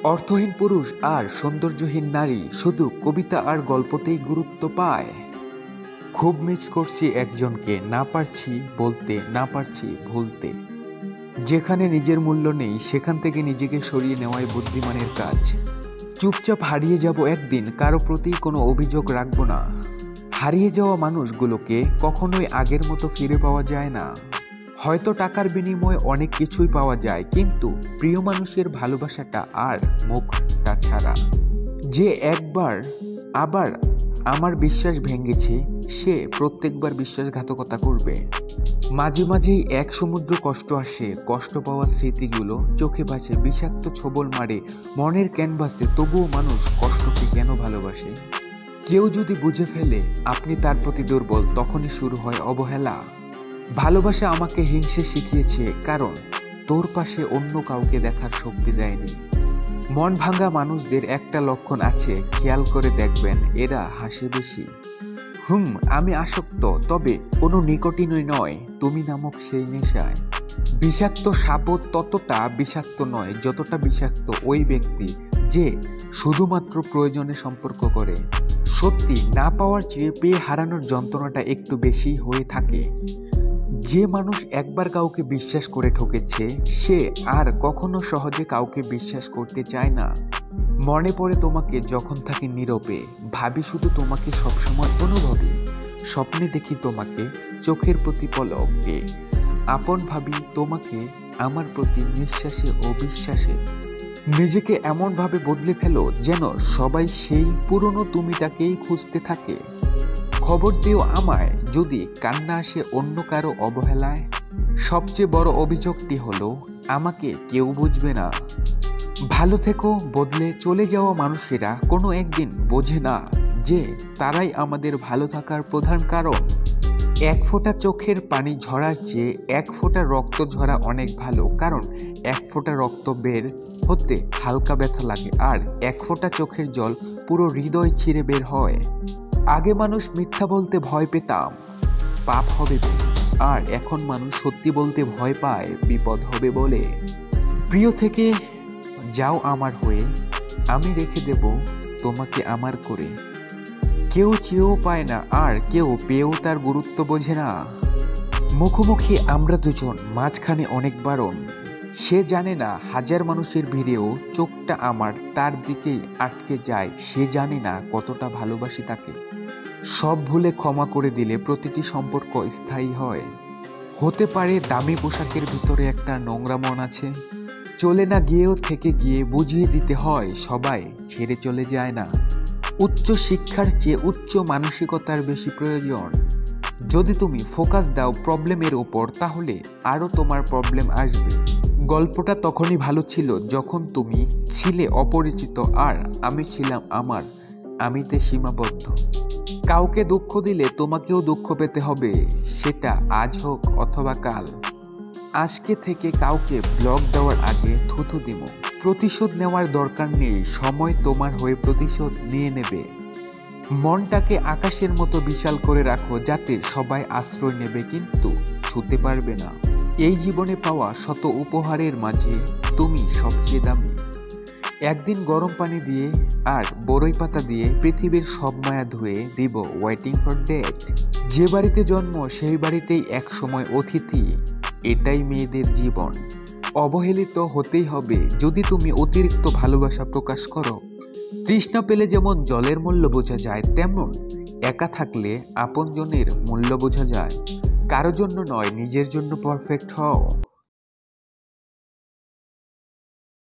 অর্থহীন পুরুষ আর সৌন্দর্যহীন নারী শুধু কবিতা আর গল্পতেই গুরুত্ব পায়। খুব মিস করছি একজনকে, না পারছি বলতে, না পারছি ভুলতে। যেখানে নিজের মূল্য নেই সেখান থেকে নিজেকে সরিয়ে নেওয়াই বুদ্ধিমানের কাজ। চুপচাপ হারিয়ে যাব একদিন, কারো প্রতি কোনো অভিযোগ রাখবো না। হারিয়ে যাওয়া মানুষগুলোকে কখনোই আগের মতো ফিরে পাওয়া যায় না। হয়তো টাকার বিনিময়ে অনেক কিছুই পাওয়া যায়, কিন্তু প্রিয় মানুষের ভালোবাসাটা আর মুখটা ছাড়া। যে একবার আবার আমার বিশ্বাস ভেঙেছে, সে প্রত্যেকবার বিশ্বাসঘাতকতা করবে। মাঝে মাঝেই এক সমুদ্র কষ্ট আসে, কষ্ট পাওয়া স্মৃতিগুলো চোখে ভাসে, বিষাক্ত ছোবল মারে মনের ক্যানভাসে। তবুও মানুষ কষ্টকে কেন ভালোবাসে? কেউ যদি বুঝে ফেলে আপনি তার প্রতি দুর্বল, তখনই শুরু হয় অবহেলা। ভালোবাসা আমাকে হিংসে শিখিয়েছে, কারণ তোর পাশে অন্য কাউকে দেখার শক্তি দেয়নি। মন ভাঙা মানুষদের একটা লক্ষণ আছে, খেয়াল করে দেখবেন, এরা হাসে বেশি। আমি আসক্ত, তবে কোনো নিকোটিনই নয়, তুমি নামক সেই নেশায়। বিষাক্ত সাপও ততটা বিষাক্ত নয় যতটা বিষাক্ত ওই ব্যক্তি যে শুধুমাত্র প্রয়োজনে সম্পর্ক করে। সত্যি না পাওয়ার চেয়ে পেয়ে হারানোর যন্ত্রণাটা একটু বেশি হয়ে থাকে। যে মানুষ একবার কাউকে বিশ্বাস করে ঠকেছে, সে আর কখনো সহজে কাউকে বিশ্বাস করতে চায় না। মনে পড়ে তোমাকে যখন থাকি নীরবে, ভাবি শুধু তোমাকে সবসময় অনুভবে। স্বপ্নে দেখি তোমাকে চোখের প্রতি পলকে, আপন ভাবি তোমাকে আমার প্রতি নিঃশ্বাসে ও বিশ্বাসে। নিজেকে এমনভাবে বদলে ফেলো যেন সবাই সেই পুরনো তুমিটাকেই খুঁজতে থাকে। খবর দিও আমায় যদি কান্না আসে অন্য কারো অবহেলায়। সবচেয়ে বড় অভিযোগটি হলো আমাকে কেউ বুঝবে না। ভালো থেকো, বদলে চলে যাওয়া মানুষেরা কোনো একদিন বোঝে না যে তারাই আমাদের ভালো থাকার প্রধান কারণ। এক ফোঁটা চোখের পানি ঝরার চেয়ে এক ফোঁটা রক্ত ঝরা অনেক ভালো, কারণ এক ফোঁটা রক্ত বের হতে হালকা ব্যথা লাগে, আর এক ফোঁটা চোখের জল পুরো হৃদয় ছিঁড়ে বের হয়। আগে মানুষ মিথ্যা বলতে ভয় পেতাম, পাপ হবে বলে, আর এখন মানুষ সত্যি বলতে ভয় পায়, বিপদ হবে বলে। প্রিয় থেকে যাও আমার হয়ে, আমি রেখে দেব তোমাকে আমার করে। কেউ চেয়েও পায় না, আর কেউ পেয়েও তার গুরুত্ব বোঝে না। মুখোমুখি আমরা দুজন, মাঝখানে অনেক বারণ। সে জানে না হাজার মানুষের ভিড়েও চোখটা আমার তার দিকেই আটকে যায়। সে জানে না কতটা ভালোবাসি তাকে। সব ভুলে ক্ষমা করে দিলে প্রতিটি সম্পর্ক স্থায়ী হয়। হতে পারে দামি পোশাকের ভিতরে একটা নোংরা মন আছে। চলে না গিয়েও থেকে গিয়ে বুঝিয়ে দিতে হয়, সবাই ছেড়ে চলে যায় না। উচ্চ শিক্ষার চেয়ে উচ্চ মানসিকতার বেশি প্রয়োজন। যদি তুমি ফোকাস দাও প্রবলেমের ওপর, তাহলে আরও তোমার প্রবলেম আসবে। গল্পটা তখনই ভালো ছিল যখন তুমি ছিলে অপরিচিত আর আমি ছিলাম আমার আমিতে সীমাবদ্ধ। কাউকে দুঃখ দিলে তোমাকেও দুঃখ পেতে হবে, সেটা আজ হোক অথবা কাল। আজকে থেকে কাউকে ব্লক দেওয়ার আগে থুথু দিমো। প্রতিশোধ নেওয়ার দরকার নেই, সময় তোমার হয়ে প্রতিশোধ নিয়ে নেবে। মনটাকে আকাশের মতো বিশাল করে রাখো, যাতে সবাই আশ্রয় নেবে কিন্তু ছুতে পারবে না। এই জীবনে পাওয়া শত উপহারের মাঝে তুমি সবচেয়ে দামি। একদিন গরম পানি দিয়ে আর বরই পাতা দিয়ে পৃথিবীর সব মায়া ধুয়ে দিব, ওয়েটিং ফর ডেথ। যে বাড়িতে জন্ম সেই বাড়িতেই এক সময় অতিথি, এটাই মেয়েদের জীবন। অবহেলিত হতেই হবে যদি তুমি অতিরিক্ত ভালোবাসা প্রকাশ করো। তৃষ্ণা পেলে যেমন জলের মূল্য বোঝা যায়, তেমন একা থাকলে আপনজনের মূল্য বোঝা যায়। কারো জন্য নয়, নিজের জন্য পারফেক্ট হও।